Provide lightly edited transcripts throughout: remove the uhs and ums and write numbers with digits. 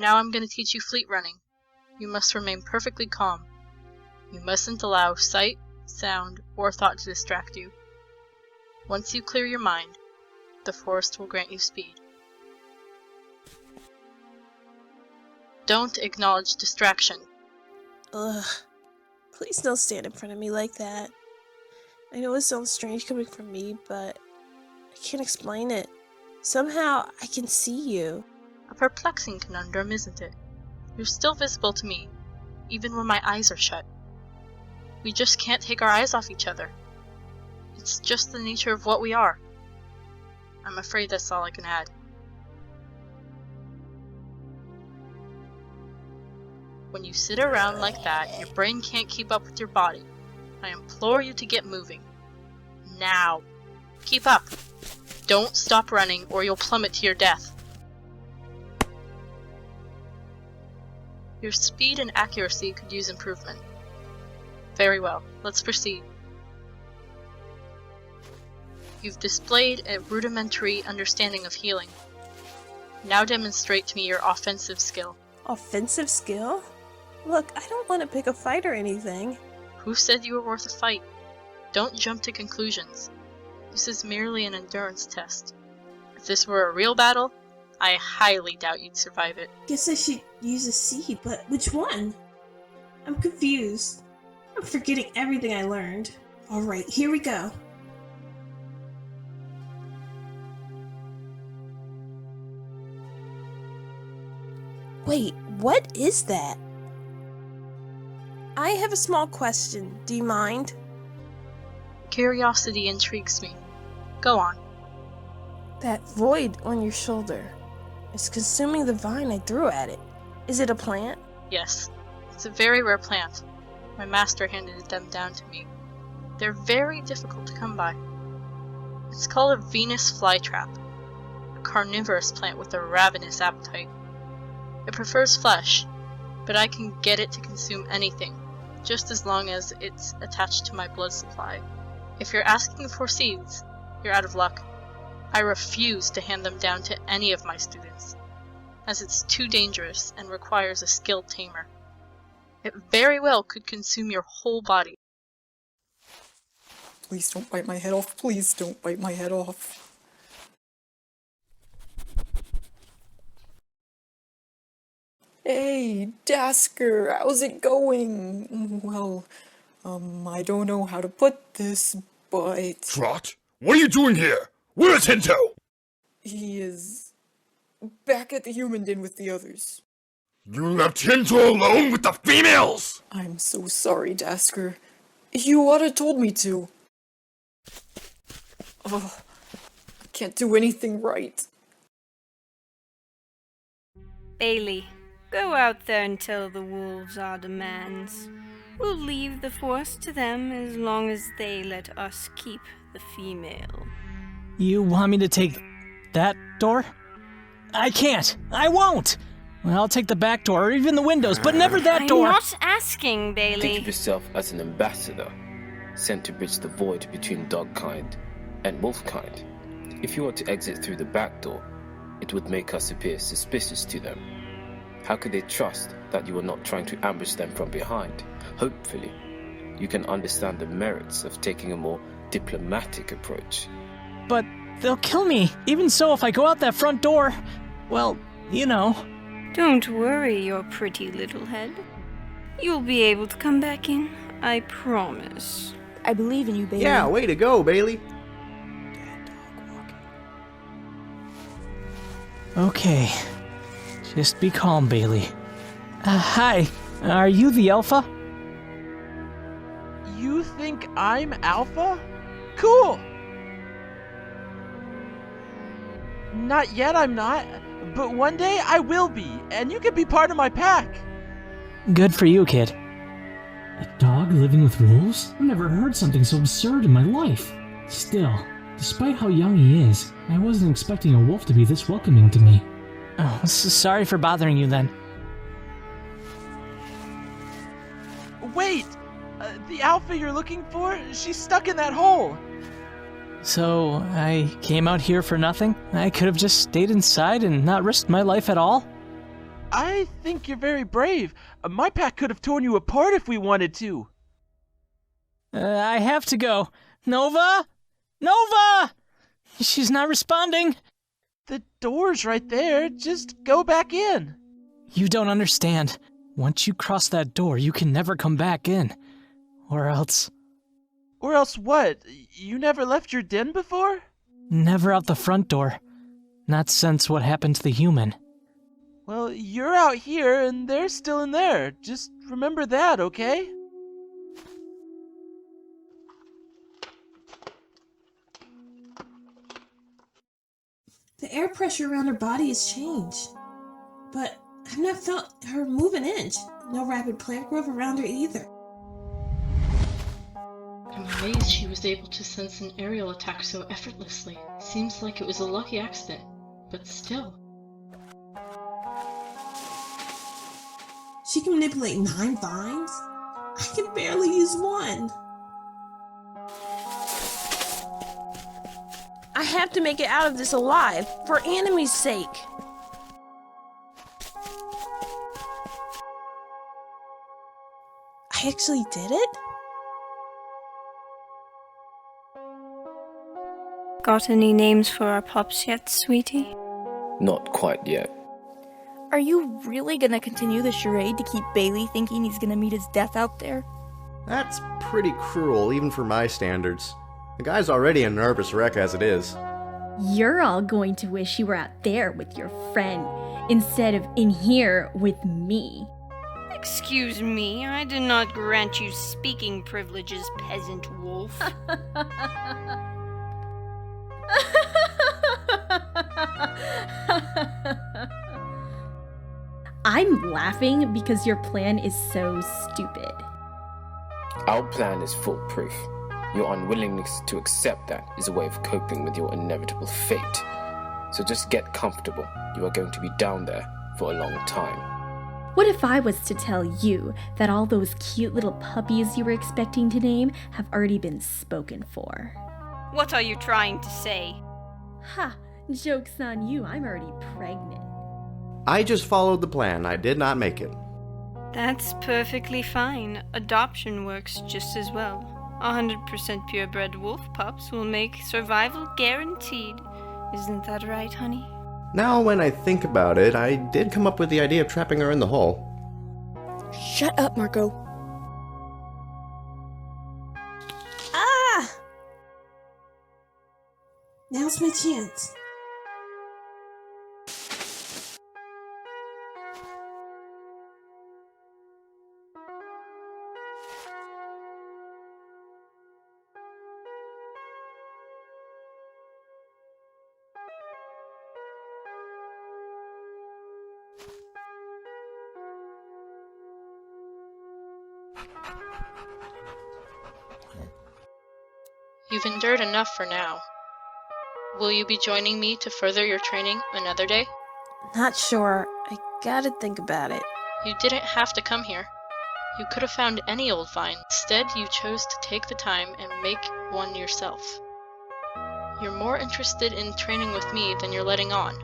Now I'm going to teach you fleet running. You must remain perfectly calm. You mustn't allow sight, sound, or thought to distract you. Once you clear your mind, the forest will grant you speed. Don't acknowledge distraction. Ugh. Please don't stand in front of me like that. I know it sounds strange coming from me, but I can't explain it. Somehow, I can see you. A perplexing conundrum, isn't it? You're still visible to me, even when my eyes are shut. We just can't take our eyes off each other. It's just the nature of what we are. I'm afraid that's all I can add. When you sit around like that, your brain can't keep up with your body. I implore you to get moving. Now. Keep up. Don't stop running or you'll plummet to your death. Your speed and accuracy could use improvement. Very well, let's proceed. You've displayed a rudimentary understanding of healing. Now demonstrate to me your offensive skill. Offensive skill? Look, I don't want to pick a fight or anything. Who said you were worth a fight? Don't jump to conclusions. This is merely an endurance test. If this were a real battle, I highly doubt you'd survive it. Guess I should use a seed, but which one? I'm confused. I'm forgetting everything I learned. Alright, here we go. Wait, what is that? I have a small question. Do you mind? Curiosity intrigues me. Go on. That void on your shoulder is consuming the vine I threw at it. Is it a plant? Yes. It's a very rare plant. My master handed them down to me. They're very difficult to come by. It's called a Venus flytrap, a carnivorous plant with a ravenous appetite. It prefers flesh, but I can get it to consume anything, just as long as it's attached to my blood supply. If you're asking for seeds, you're out of luck. I refuse to hand them down to any of my students, as it's too dangerous and requires a skilled tamer. It very well could consume your whole body. Please don't bite my head off. Please don't bite my head off. Hey, Dasker, how's it going? Well, I don't know how to put this, but... Trot? What are you doing here? Where's Hinto? He is back at the human den with the others. You left Hinto alone with the females! I'm so sorry, Dasker. HUATA told me to. Oh, I can't do anything right. Bailey, go out there and tell the wolves our demands. We'll leave the force to them as long as they let us keep the female. You want me to take that door? I can't! I won't! Well, I'll take the back door or even the windows, but never that door! I'm not asking, Bailey. Think of yourself as an ambassador, sent to bridge the void between dogkind and wolfkind. If you were to exit through the back door, it would make us appear suspicious to them. How could they trust that you were not trying to ambush them from behind? Hopefully, you can understand the merits of taking a more diplomatic approach. But they'll kill me. Even so, if I go out that front door, well, you know. Don't worry, your pretty little head. You'll be able to come back in, I promise. I believe in you, Bailey. Yeah, way to go, Bailey. Okay. Just be calm, Bailey. Hi. Are you the Alpha? You think I'm Alpha? Cool! Not yet, I'm not. But one day I will be, and you can be part of my pack. Good for you, kid. A dog living with wolves? I've never heard something so absurd in my life. Still, despite how young he is, I wasn't expecting a wolf to be this welcoming to me. Oh, sorry for bothering you then. Wait! The Alpha you're looking for? She's stuck in that hole! So, I came out here for nothing? I could have just stayed inside and not risked my life at all? I think you're very brave. My pack could have torn you apart if we wanted to. I have to go. Nova? Nova! She's not responding. The door's right there. Just go back in. You don't understand. Once you cross that door, you can never come back in. Or else... Or else what? You never left your den before? Never out the front door. Not since what happened to the human. Well, you're out here and they're still in there. Just remember that, okay? The air pressure around her body has changed. But I've not felt her move an inch. No rapid plant growth around her either. I'm amazed she was able to sense an aerial attack so effortlessly. Seems like it was a lucky accident, but still. She can manipulate 9 vines? I can barely use one. I have to make it out of this alive, for Anime's sake. I actually did it? Got any names for our pups yet, sweetie? Not quite yet. Are you really gonna continue the charade to keep Bailey thinking he's gonna meet his death out there? That's pretty cruel, even for my standards. The guy's already a nervous wreck as it is. You're all going to wish you were out there with your friend, instead of in here with me. Excuse me, I did not grant you speaking privileges, peasant wolf. I'm laughing because your plan is so stupid. Our plan is foolproof. Your unwillingness to accept that is a way of coping with your inevitable fate. So just get comfortable. You are going to be down there for a long time. What if I was to tell you that all those cute little puppies you were expecting to name have already been spoken for? What are you trying to say? Ha! Joke's on you, I'm already pregnant. I just followed the plan. I did not make it. That's perfectly fine. Adoption works just as well. 100% purebred wolf pups will make survival guaranteed. Isn't that right, honey? Now, when I think about it, I did come up with the idea of trapping her in the hole. Shut up, Marco. Ah! Now's my chance. You've endured enough for now. Will you be joining me to further your training another day? Not sure. I gotta think about it. You didn't have to come here. You could have found any old vine. Instead, you chose to take the time and make one yourself. You're more interested in training with me than you're letting on.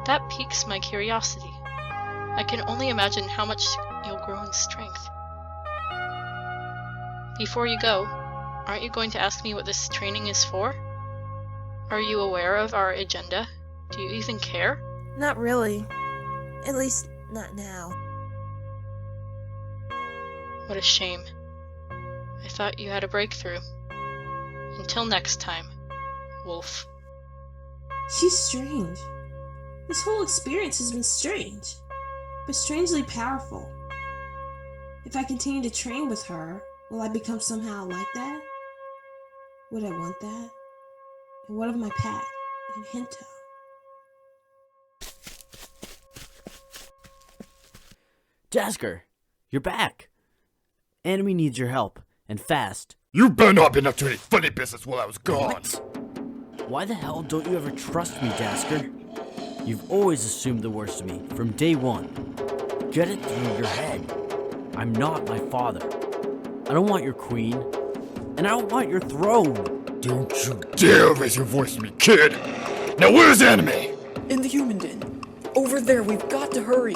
That piques my curiosity. I can only imagine how much you'll grow in strength. Before you go, aren't you going to ask me what this training is for? Are you aware of our agenda? Do you even care? Not really. At least, not now. What a shame. I thought you had a breakthrough. Until next time, Wolf. She's strange. This whole experience has been strange, but strangely powerful. If I continue to train with her, will I become somehow like that? Would I want that? And what of my pack and Hinto? Jasker, you're back. Enemy needs your help, and fast. You better not been up to any funny business while I was gone. What? Why the hell don't you ever trust me, Jasker? You've always assumed the worst of me, from day one. Get it through your head. I'm not my father. I don't want your queen, and I don't want your throne. Don't you dare raise your voice to me, kid! Now where's Anime? In the human den. Over there, we've got to hurry.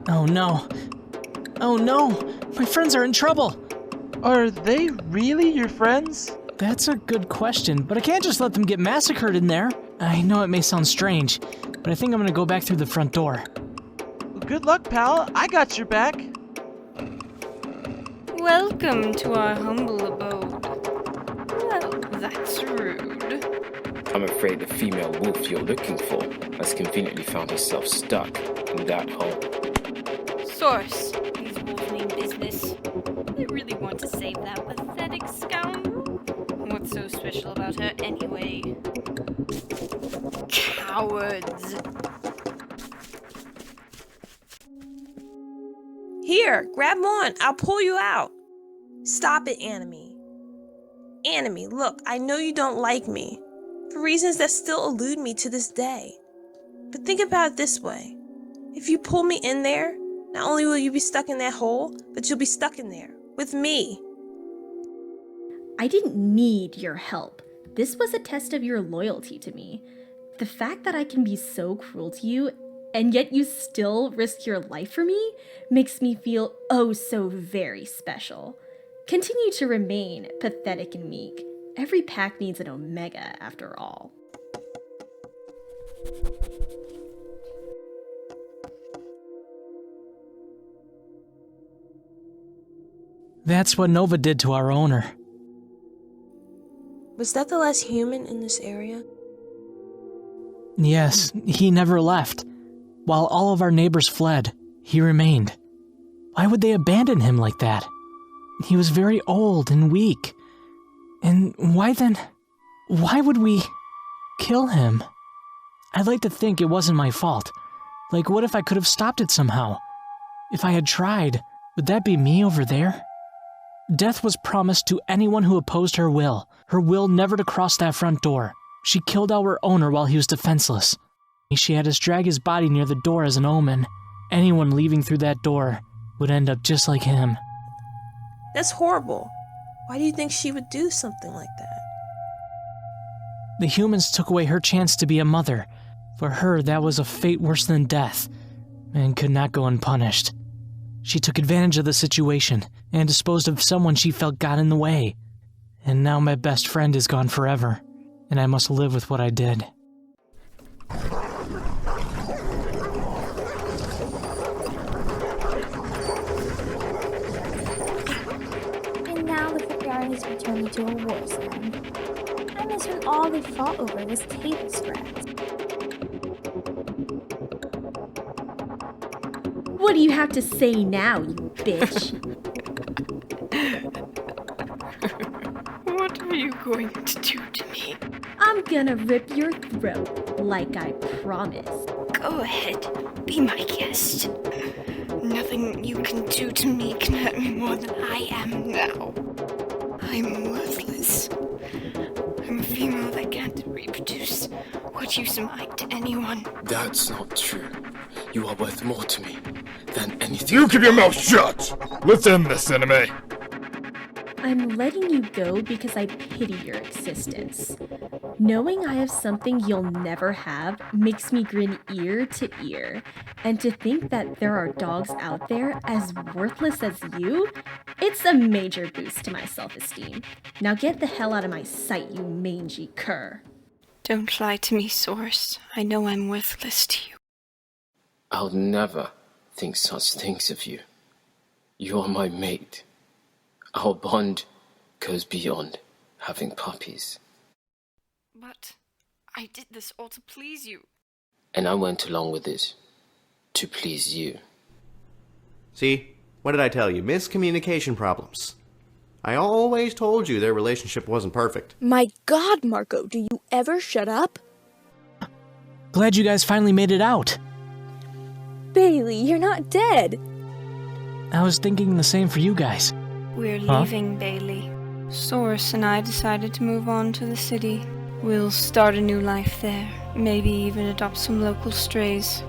Oh no. Oh no! My friends are in trouble! Are they really your friends? That's a good question, but I can't just let them get massacred in there. I know it may sound strange, but I think I'm gonna go back through the front door. Good luck, pal. I got your back. Welcome to our humble abode. Well, that's rude. I'm afraid the female wolf you're looking for has conveniently found herself stuck in that hole. Source, these wolves mean business. They really want to save that pathetic scoundrel. What's so special about her anyway? Cowards. Here, grab one. I'll pull you out. Stop it, Anime. Anime, look, I know you don't like me, for reasons that still elude me to this day. But think about it this way. If you pull me in there, not only will you be stuck in that hole, but you'll be stuck in there, with me. I didn't need your help. This was a test of your loyalty to me. The fact that I can be so cruel to you, and yet you still risk your life for me, makes me feel oh so very special. Continue to remain pathetic and meek. Every pack needs an omega, after all. That's what Nova did to our owner. Was that the last human in this area? Yes, he never left. While all of our neighbors fled, he remained. Why would they abandon him like that? He was very old and weak. And why would we kill him? I'd like to think it wasn't my fault. Like, what if I could have stopped it somehow? If I had tried, would that be me over there? Death was promised to anyone who opposed her will never to cross that front door. She killed our owner while he was defenseless. She had us drag his body near the door as an omen. Anyone leaving through that door would end up just like him. That's horrible. Why do you think she would do something like that? The humans took away her chance to be a mother. For her, that was a fate worse than death, and could not go unpunished. She took advantage of the situation, and disposed of someone she felt got in the way. And now my best friend is gone forever, and I must live with what I did. And now the Foggy has returned into a wasteland. I miss when all they fought over was table scraps. What do you have to say now, you bitch? What are you going to do to me? I'm gonna rip your throat, like I promised. Go ahead, be my guest. Nothing you can do to me can hurt me more than I am now. I'm worthless. I'm a female that can't reproduce. What use am I to anyone? That's not true. You are worth more to me than anything. You keep your mouth shut! Let's end this, anime. I'm letting you go because I pity your existence. Knowing I have something you'll never have makes me grin ear to ear. And to think that there are dogs out there as worthless as you, it's a major boost to my self-esteem. Now get the hell out of my sight, you mangy cur. Don't lie to me, Source. I know I'm worthless to you. I'll never think such things of you. You are my mate. Our bond goes beyond having puppies. But I did this all to please you. And I went along with it to please you. See? What did I tell you? Miscommunication problems. I always told you their relationship wasn't perfect. My God, Marco, do you ever shut up? Glad you guys finally made it out. Bailey, you're not dead. I was thinking the same for you guys. We're leaving, Bailey. Source and I decided to move on to the city. We'll start a new life there. Maybe even adopt some local strays.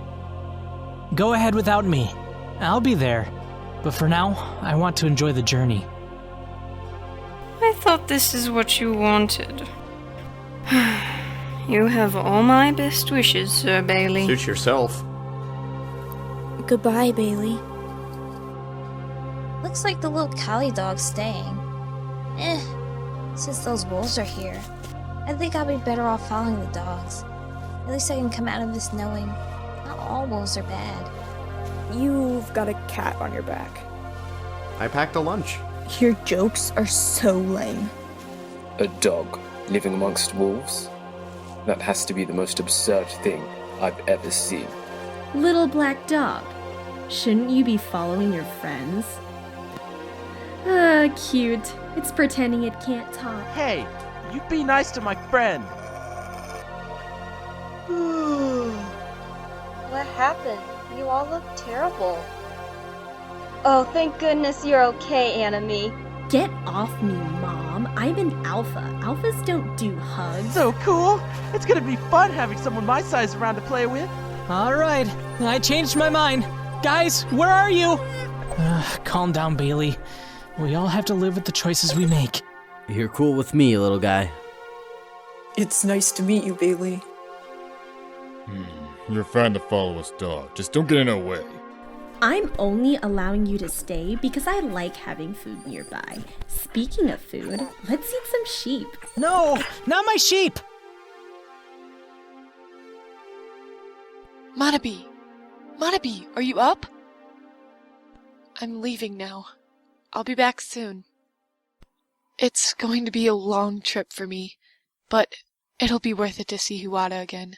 Go ahead without me. I'll be there. But for now, I want to enjoy the journey. I thought this is what you wanted. You have all my best wishes, Sir Bailey. Suit yourself. Goodbye, Bailey. Looks like the little collie dog's staying. Since those wolves are here, I think I'll be better off following the dogs. At least I can come out of this knowing not all wolves are bad. You've got a cat on your back. I packed a lunch. Your jokes are so lame. A dog living amongst wolves? That has to be the most absurd thing I've ever seen. Little black dog, shouldn't you be following your friends? Ah, cute. It's pretending it can't talk. Hey, you be nice to my friend. What happened? You all look terrible. Oh, thank goodness you're okay, Anime. Get off me, Mom. I'm an alpha. Alphas don't do hugs. So cool. It's gonna be fun having someone my size around to play with. All right, I changed my mind. Guys, where are you? Calm down, Bailey. We all have to live with the choices we make. You're cool with me, little guy. It's nice to meet you, Bailey. You're fine to follow us, dog. Just don't get in our way. I'm only allowing you to stay because I like having food nearby. Speaking of food, let's eat some sheep. No, not my sheep! Monabe! Monabe, are you up? I'm leaving now. I'll be back soon. It's going to be a long trip for me, but it'll be worth it to see HUATA again.